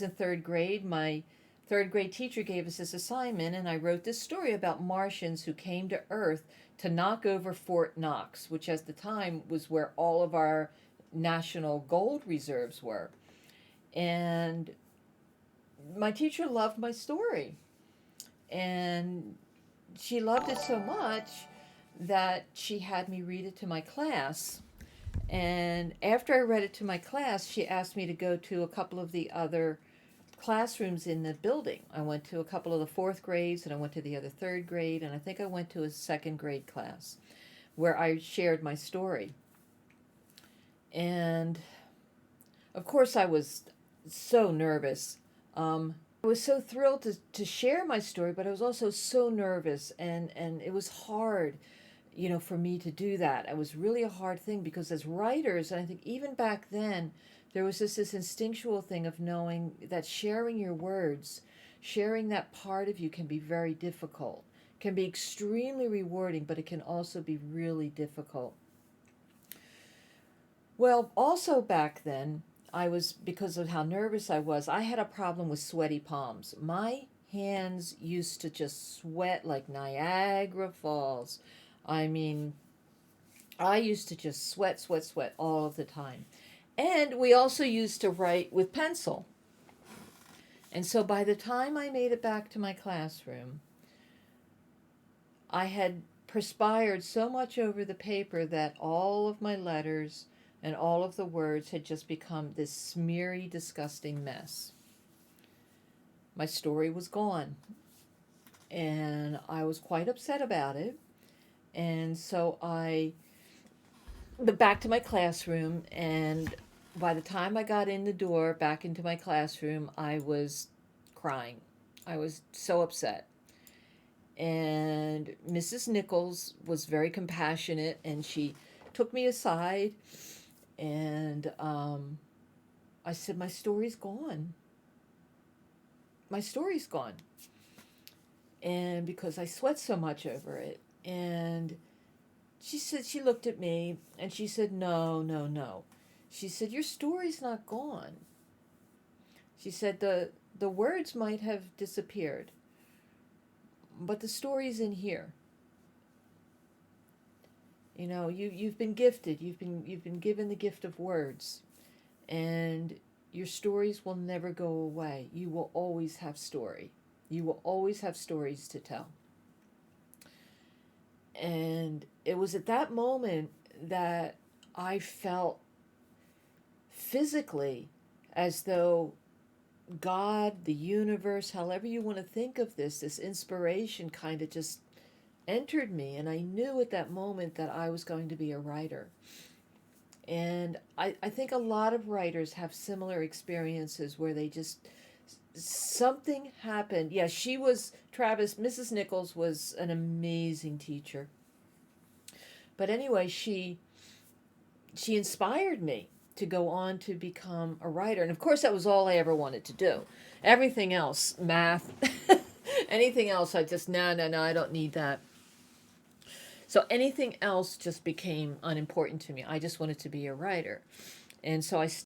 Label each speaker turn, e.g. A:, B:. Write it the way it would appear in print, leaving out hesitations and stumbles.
A: In third grade, my third grade teacher gave us this assignment, and I wrote this story about Martians who came to Earth to knock over Fort Knox, which at the time was where all of our national gold reserves were. And my teacher loved my story, and she loved it so much that she had me read it to my class. And after I read it to my class, she asked me to go to a couple of the other classrooms in the building. I went to a couple of the fourth grades, and I went to the other third grade, and I think I went to a second grade class where I shared my story. And of course, I was so nervous. I was so thrilled to share my story, but I was also so nervous, and it was hard, for me to do that. It was really a hard thing because as writers, and I think even back then, there was just this instinctual thing of knowing that sharing your words, sharing that part of you can be very difficult, can be extremely rewarding, but it can also be really difficult. Well, also back then, because of how nervous I was, I had a problem with sweaty palms. My hands used to just sweat like Niagara Falls. I mean, I used to just sweat, sweat, sweat all of the time. And we also used to write with pencil. And so by the time I made it back to my classroom, I had perspired so much over the paper that all of my letters and all of the words had just become this smeary, disgusting mess. My story was gone, and I was quite upset about it. And so I went back to my classroom, and by the time I got in the door back into my classroom, I was crying. I was so upset. And Mrs. Nichols was very compassionate, and she took me aside, and I said, "My story's gone. My story's gone." And because I sweat so much over it. And she looked at me and she said, "No, no, no." She said, "Your story's not gone." She said, the words might have disappeared, but the story's in here. You've been gifted. You've been given the gift of words, and your stories will never go away. You will always have story. You will always have stories to tell. And it was at that moment that I felt physically as though God, the universe, however you want to think of this inspiration kind of just entered me. And I knew at that moment that I was going to be a writer. And I think a lot of writers have similar experiences where they just, something happened. Yeah, Mrs. Nichols was an amazing teacher. But anyway, she inspired me to go on to become a writer. And of course, that was all I ever wanted to do. Everything else, math, anything else, I just, no, no, no, I don't need that. So anything else just became unimportant to me. I just wanted to be a writer. And so I